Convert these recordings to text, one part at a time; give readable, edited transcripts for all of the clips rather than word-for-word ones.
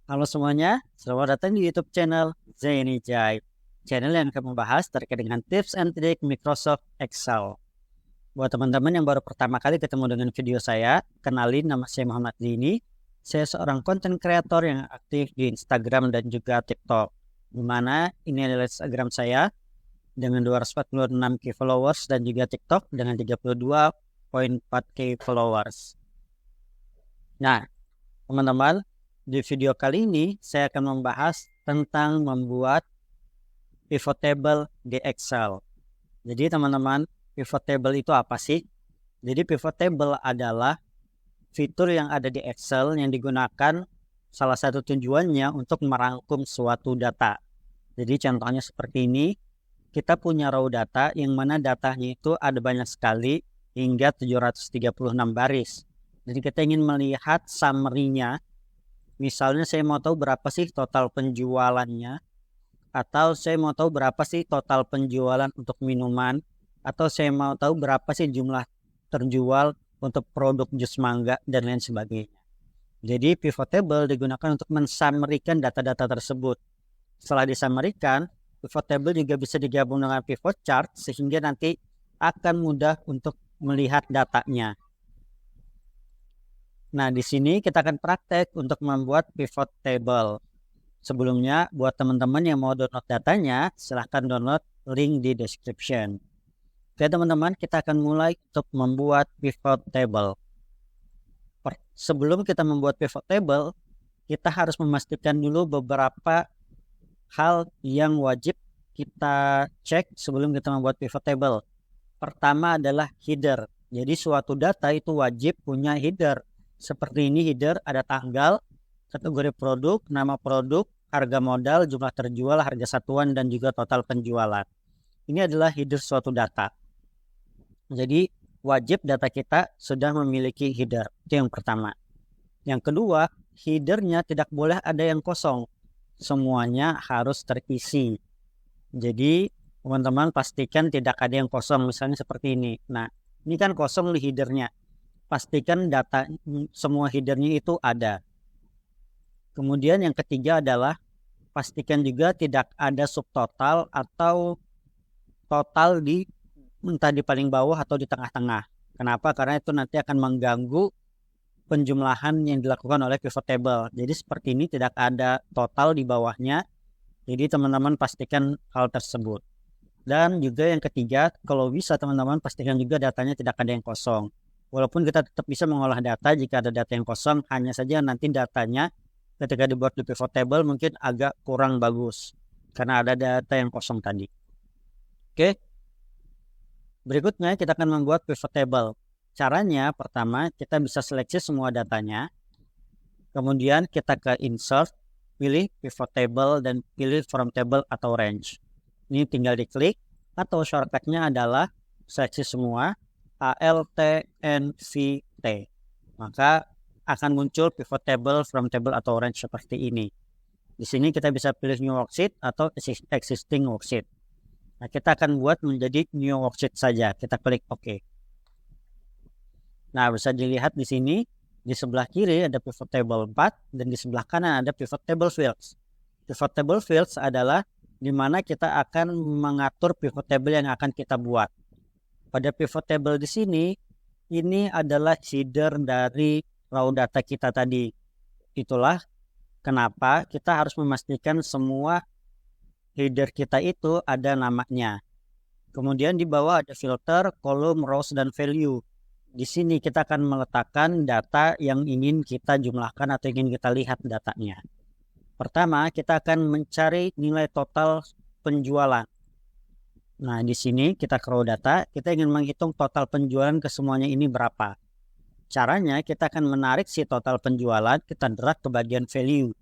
Halo semuanya, selamat datang di YouTube channel Zaini Jai. Channel yang akan membahas terkait dengan tips and trik Microsoft Excel. Buat teman-teman yang baru pertama kali ketemu dengan video saya, kenalin nama saya Muhammad Zaini. Saya seorang content creator yang aktif di Instagram dan juga TikTok. Dimana ini adalah Instagram saya dengan 246k followers dan juga TikTok dengan 32,4k followers. Nah, teman-teman, di video kali ini saya akan membahas tentang membuat pivot table di Excel. Jadi teman-teman, pivot table itu apa sih? Jadi pivot table adalah fitur yang ada di Excel yang digunakan salah satu tujuannya untuk merangkum suatu data. Jadi contohnya seperti ini, kita punya raw data yang mana datanya itu ada banyak sekali hingga 736 baris. Jadi kita ingin melihat summary-nya. Misalnya saya mau tahu berapa sih total penjualannya, atau saya mau tahu berapa sih total penjualan untuk minuman, atau saya mau tahu berapa sih jumlah terjual untuk produk jus mangga dan lain sebagainya. Jadi pivot table digunakan untuk mensummarikan data-data tersebut. Setelah disamarikan, pivot table juga bisa digabung dengan pivot chart sehingga nanti akan mudah untuk melihat datanya. Nah, di sini kita akan praktek untuk membuat pivot table. Sebelumnya, buat teman-teman yang mau download datanya, silahkan download link di description. Oke teman-teman, kita akan mulai untuk membuat pivot table. Sebelum kita membuat pivot table, kita harus memastikan dulu beberapa hal yang wajib kita cek sebelum kita membuat pivot table. Pertama adalah header. Jadi suatu data itu wajib punya header. Seperti ini header, ada tanggal, kategori produk, nama produk, harga modal, jumlah terjual, harga satuan, dan juga total penjualan. Ini adalah header suatu data. Jadi wajib data kita sudah memiliki header. Itu yang pertama. Yang kedua, headernya tidak boleh ada yang kosong. Semuanya harus terisi. Jadi teman-teman pastikan tidak ada yang kosong. Misalnya seperti ini. Nah, ini kan kosong di headernya. Pastikan data semua headernya itu ada. Kemudian yang ketiga adalah pastikan juga tidak ada subtotal atau total di entah di paling bawah atau di tengah-tengah. Kenapa? Karena itu nanti akan mengganggu penjumlahan yang dilakukan oleh pivot table. Jadi seperti ini tidak ada total di bawahnya. Jadi teman-teman pastikan hal tersebut. Dan juga yang ketiga, kalau bisa teman-teman pastikan juga datanya tidak ada yang kosong. Walaupun kita tetap bisa mengolah data jika ada data yang kosong, hanya saja nanti datanya ketika dibuat di pivot table mungkin agak kurang bagus karena ada data yang kosong tadi. Oke. Berikutnya kita akan membuat pivot table. Caranya pertama kita bisa seleksi semua datanya. Kemudian kita ke insert, pilih pivot table dan pilih from table atau range. Ini tinggal diklik atau shortcutnya adalah seleksi semua. ALTNVT, maka akan muncul pivot table, from table atau range seperti ini. Di sini kita bisa pilih new worksheet atau existing worksheet. Nah, kita akan buat menjadi new worksheet saja. Kita klik OK. Nah, bisa dilihat di sini di sebelah kiri ada pivot table 4 dan di sebelah kanan ada pivot table fields. Pivot table fields adalah di mana kita akan mengatur pivot table yang akan kita buat. Pada pivot table di sini, ini adalah header dari raw data kita tadi. Itulah kenapa kita harus memastikan semua header kita itu ada namanya. Kemudian di bawah ada filter, kolom, rows, dan value. Di sini kita akan meletakkan data yang ingin kita jumlahkan atau ingin kita lihat datanya. Pertama, kita akan mencari nilai total penjualan. Nah, di sini kita ke raw data, kita ingin menghitung total penjualan ke semuanya ini berapa. Caranya kita akan menarik si total penjualan, kita drag ke bagian value.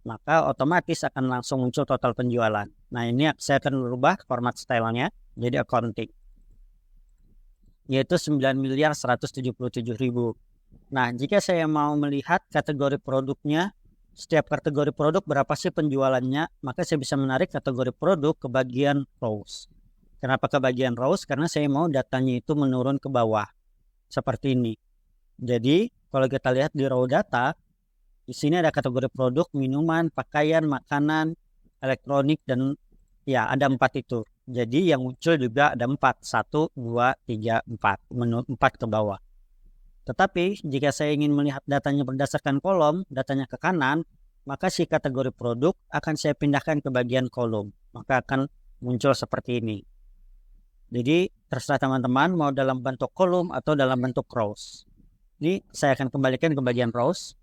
Maka otomatis akan langsung muncul total penjualan. Nah, ini saya akan merubah format stylenya jadi accounting. Yaitu 9.177.000. Nah, jika saya mau melihat kategori produknya, setiap kategori produk berapa sih penjualannya, maka saya bisa menarik kategori produk ke bagian rows. Kenapa ke bagian rows? Karena saya mau datanya itu menurun ke bawah. Seperti ini. Jadi, kalau kita lihat di raw data, Di sini ada kategori produk, minuman, pakaian, makanan, elektronik, dan ya ada 4 itu. Jadi yang muncul juga ada 4. 1, 2, 3, 4. Menu 4 ke bawah. Tetapi jika saya ingin melihat datanya berdasarkan kolom, datanya ke kanan, maka si kategori produk akan saya pindahkan ke bagian kolom. Maka akan muncul seperti ini. Jadi terserah teman-teman mau dalam bentuk kolom atau dalam bentuk rows. Ini saya akan kembalikan ke bagian rows.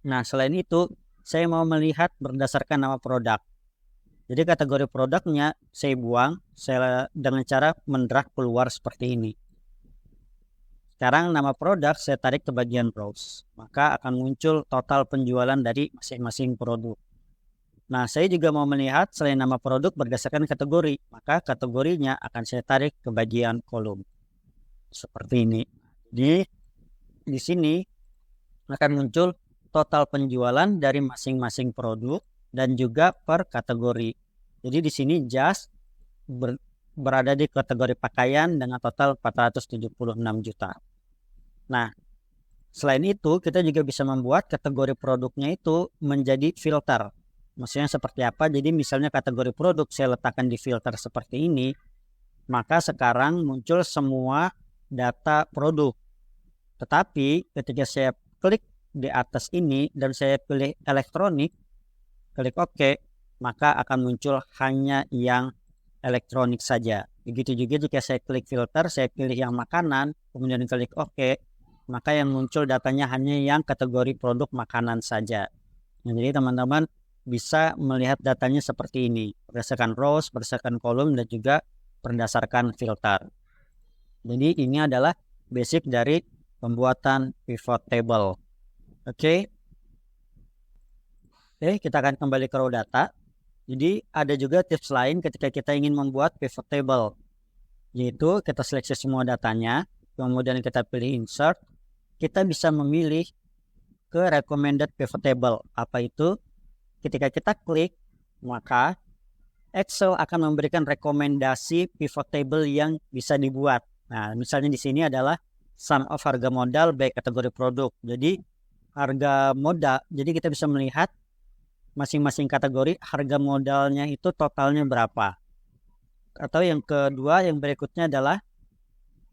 Nah, selain itu saya mau melihat berdasarkan nama produk. Jadi kategori produknya saya buang dengan cara mendrag keluar seperti ini. Sekarang nama produk saya tarik ke bagian rows. Maka akan muncul total penjualan dari masing-masing produk. Nah, saya juga mau melihat selain nama produk berdasarkan kategori. Maka kategorinya akan saya tarik ke bagian kolom. Seperti ini. Di sini akan muncul total penjualan dari masing-masing produk dan juga per kategori. Jadi di sini just berada di kategori pakaian dengan total 476 juta. Nah, selain itu kita juga bisa membuat kategori produknya itu menjadi filter. Maksudnya seperti apa? Jadi misalnya kategori produk saya letakkan di filter seperti ini, maka sekarang muncul semua data produk. Tetapi ketika saya klik di atas ini dan saya pilih elektronik, klik OK, maka akan muncul hanya yang elektronik saja. Begitu juga jika saya klik filter, saya pilih yang makanan, kemudian klik OK, maka yang muncul datanya hanya yang kategori produk makanan saja. Nah, jadi teman-teman bisa melihat datanya seperti ini, berdasarkan rows, berdasarkan kolom, dan juga berdasarkan filter. Jadi ini adalah basic dari pembuatan pivot table. Oke, kita akan kembali ke raw data. Jadi ada juga tips lain ketika kita ingin membuat pivot table, yaitu kita seleksi semua datanya, kemudian kita pilih insert, kita bisa memilih ke recommended pivot table. Apa itu? Ketika kita klik, maka Excel akan memberikan rekomendasi pivot table yang bisa dibuat. Nah, misalnya di sini adalah sum of harga modal by kategori produk. Jadi harga modal, jadi kita bisa melihat masing-masing kategori harga modalnya itu totalnya berapa. Atau yang kedua, yang berikutnya adalah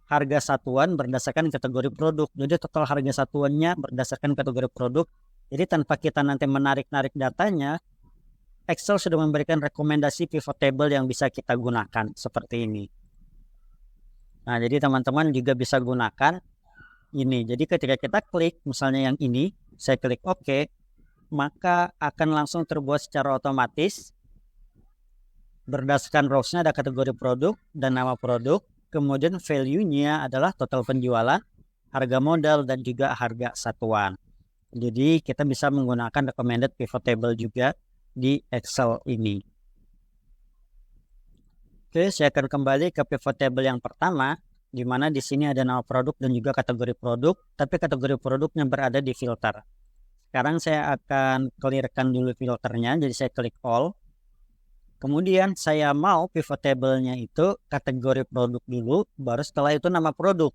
harga satuan berdasarkan kategori produk. Jadi total harga satuannya berdasarkan kategori produk. Jadi tanpa kita nanti menarik-narik datanya, Excel sudah memberikan rekomendasi pivot table yang bisa kita gunakan seperti ini. Nah, jadi teman-teman juga bisa gunakan ini. Jadi ketika kita klik misalnya yang ini, saya klik OK, maka akan langsung terbuat secara otomatis. Berdasarkan rows-nya ada kategori produk dan nama produk. Kemudian value-nya adalah total penjualan, harga modal, dan juga harga satuan. Jadi kita bisa menggunakan recommended pivot table juga di Excel ini. Oke, saya akan kembali ke pivot table yang pertama, di mana di sini ada nama produk dan juga kategori produk, tapi kategori produknya berada di filter. Sekarang saya akan clearkan dulu filternya, jadi saya klik all. Kemudian saya mau pivot table-nya itu kategori produk dulu, baru setelah itu nama produk.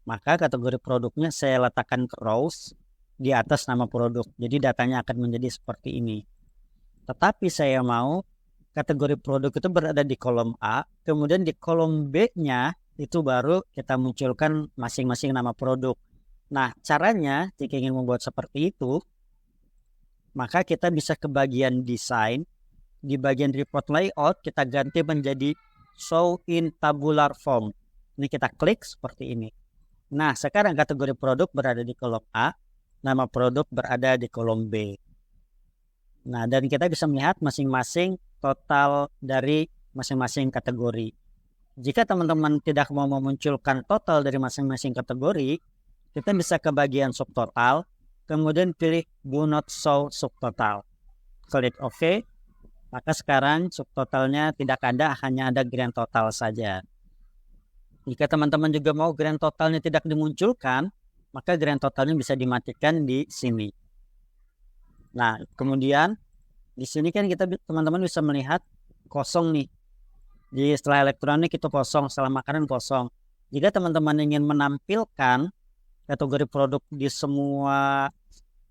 Maka kategori produknya saya letakkan ke rows di atas nama produk. Jadi datanya akan menjadi seperti ini. Tetapi saya mau kategori produk itu berada di kolom A, kemudian di kolom B-nya itu baru kita munculkan masing-masing nama produk. Nah, caranya jika ingin membuat seperti itu, maka kita bisa ke bagian desain. Di bagian report layout kita ganti menjadi show in tabular form. Ini kita klik seperti ini. Nah, sekarang kategori produk berada di kolom A, nama produk berada di kolom B. Nah, dan kita bisa melihat masing-masing total dari masing-masing kategori. Jika teman-teman tidak mau memunculkan total dari masing-masing kategori, kita bisa ke bagian subtotal, kemudian pilih do not show subtotal. Klik OK. Maka sekarang subtotalnya tidak ada, hanya ada grand total saja. Jika teman-teman juga mau grand totalnya tidak dimunculkan, maka grand totalnya bisa dimatikan di sini. Nah, kemudian di sini kan teman-teman bisa melihat kosong nih. Jadi setelah elektronik itu kosong, setelah makanan kosong. Jika teman-teman ingin menampilkan kategori produk di semua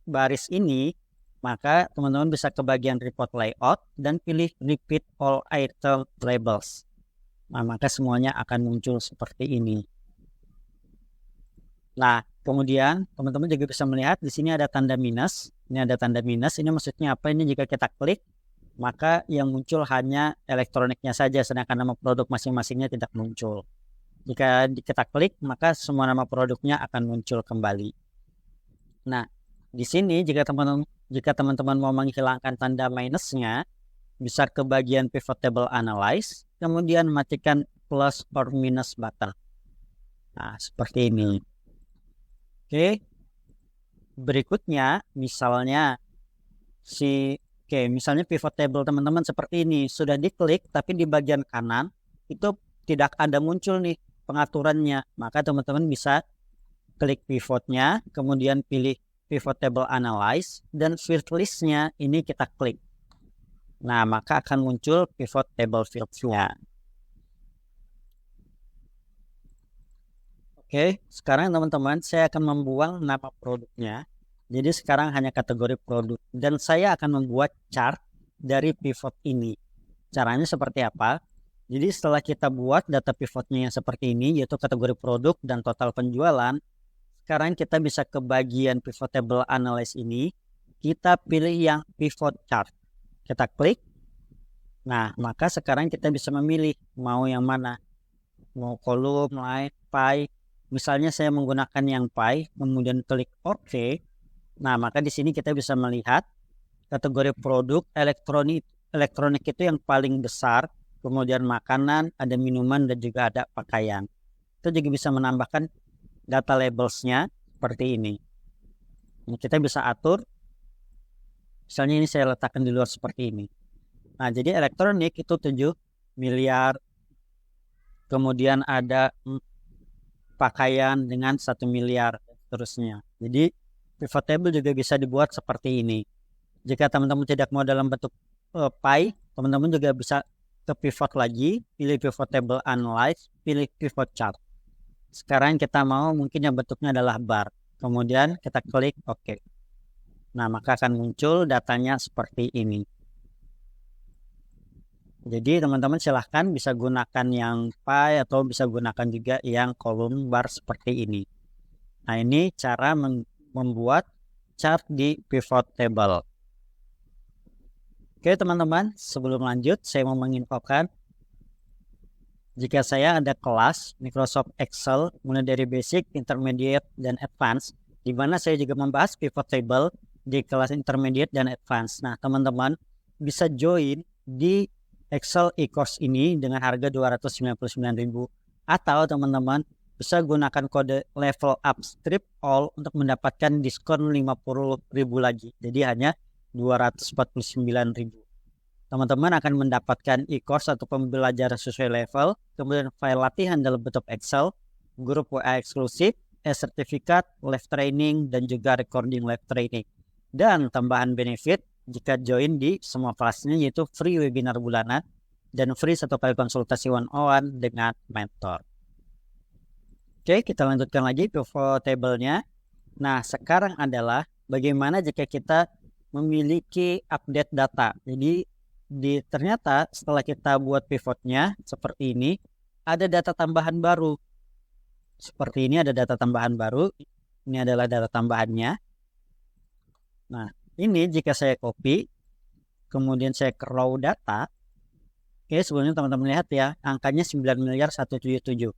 baris ini, maka teman-teman bisa ke bagian report layout dan pilih repeat all item labels. Nah, maka semuanya akan muncul seperti ini. Nah, kemudian teman-teman juga bisa melihat di sini ada tanda minus. Ini ada tanda minus. Ini maksudnya apa? Ini jika kita klik, maka yang muncul hanya elektroniknya saja, sedangkan nama produk masing-masingnya tidak muncul. Jika kita klik, maka semua nama produknya akan muncul kembali. Nah, di sini jika teman-teman mau menghilangkan tanda minusnya, bisa ke bagian pivot table analyze, kemudian matikan plus or minus button. Nah, seperti ini. Oke. Berikutnya, misalnya misalnya pivot table teman-teman seperti ini, sudah diklik tapi di bagian kanan itu tidak ada muncul nih pengaturannya, maka teman-teman bisa klik pivotnya, kemudian pilih pivot table analyze, dan field listnya ini kita klik. Nah, maka akan muncul pivot table fields-nya. Oke, sekarang teman-teman saya akan membuang nama produknya. Jadi sekarang hanya kategori produk, dan saya akan membuat chart dari pivot ini. Caranya seperti apa? Jadi setelah kita buat data pivotnya yang seperti ini, yaitu kategori produk dan total penjualan, sekarang kita bisa ke bagian pivot table analysis ini, kita pilih yang pivot chart. Kita klik. Nah, maka sekarang kita bisa memilih mau yang mana. Mau kolom, line, pie. Misalnya saya menggunakan yang pie, kemudian klik OK. Nah, maka di sini kita bisa melihat kategori produk elektronik itu yang paling besar, kemudian makanan, ada minuman, dan juga ada pakaian. Itu juga bisa menambahkan data labelsnya seperti ini. Nah, kita bisa atur, misalnya ini saya letakkan di luar seperti ini. Nah, jadi elektronik itu 7 miliar, kemudian ada pakaian dengan 1 miliar, seterusnya. Jadi pivot table juga bisa dibuat seperti ini. Jika teman-teman tidak mau dalam bentuk pie, teman-teman juga bisa ke pivot lagi, pilih pivot table analyze, pilih pivot chart. Sekarang kita mau mungkin yang bentuknya adalah bar. Kemudian kita klik OK. Nah, maka akan muncul datanya seperti ini. Jadi teman-teman silahkan bisa gunakan yang pie atau bisa gunakan juga yang kolom bar seperti ini. Nah, ini cara membuat chart di pivot table. Oke teman-teman, sebelum lanjut saya mau menginfokan jika saya ada kelas Microsoft Excel mulai dari basic, intermediate, dan advance, di mana saya juga membahas pivot table di kelas intermediate dan advance. Nah, teman-teman bisa join di Excel e-course ini dengan harga 299.000, atau teman-teman bisa gunakan kode level up strip all untuk mendapatkan diskon 50.000 lagi. Jadi hanya 249.000. Teman-teman akan mendapatkan e-course atau pembelajaran sesuai level, kemudian file latihan dalam bentuk Excel, grup WA eksklusif, e-sertifikat, live training, dan juga recording live training. Dan tambahan benefit jika join di semua kelasnya, yaitu free webinar bulanan dan free 1 kali konsultasi one-on-one dengan mentor. Oke, kita lanjutkan lagi pivot table-nya. Nah, sekarang adalah bagaimana jika kita memiliki update data. Jadi ternyata setelah kita buat pivotnya seperti ini, ada data tambahan baru. Seperti ini ada data tambahan baru. Ini adalah data tambahannya. Nah, ini jika saya copy, kemudian saya ke raw data. Oke, sebelumnya teman-teman lihat ya, angkanya 9.177.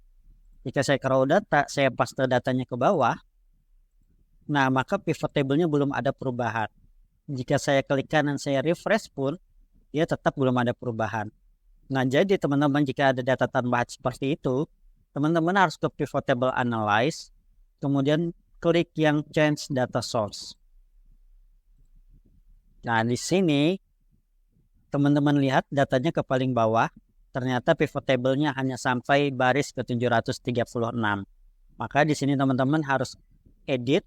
Jika saya ke raw data, saya paste datanya ke bawah. Nah, maka pivot table-nya belum ada perubahan. Jika saya klik kanan, saya refresh pun, dia tetap belum ada perubahan. Nah, jadi teman-teman jika ada data tambahan seperti itu, teman-teman harus ke pivot table analyze, kemudian klik yang change data source. Nah, di sini teman-teman lihat datanya ke paling bawah. Ternyata pivot table-nya hanya sampai baris ke 736. Maka di sini teman-teman harus edit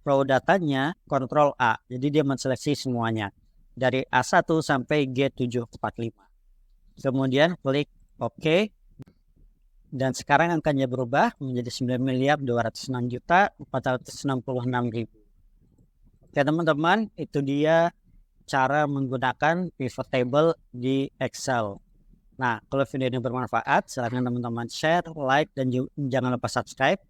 raw datanya, Ctrl A. Jadi dia menseleksi semuanya dari A1 sampai G745. Kemudian klik OK. Dan sekarang angkanya berubah menjadi 9.206.466.000. Oke teman-teman, itu dia cara menggunakan pivot table di Excel. Nah, kalau video ini bermanfaat, silahkan teman-teman share, like, dan jangan lupa subscribe.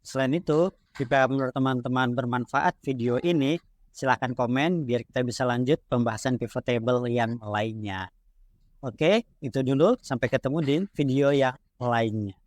Selain itu, jika menurut teman-teman bermanfaat video ini, silahkan komen biar kita bisa lanjut pembahasan pivot table yang lainnya. Oke, itu dulu. Sampai ketemu di video yang lainnya.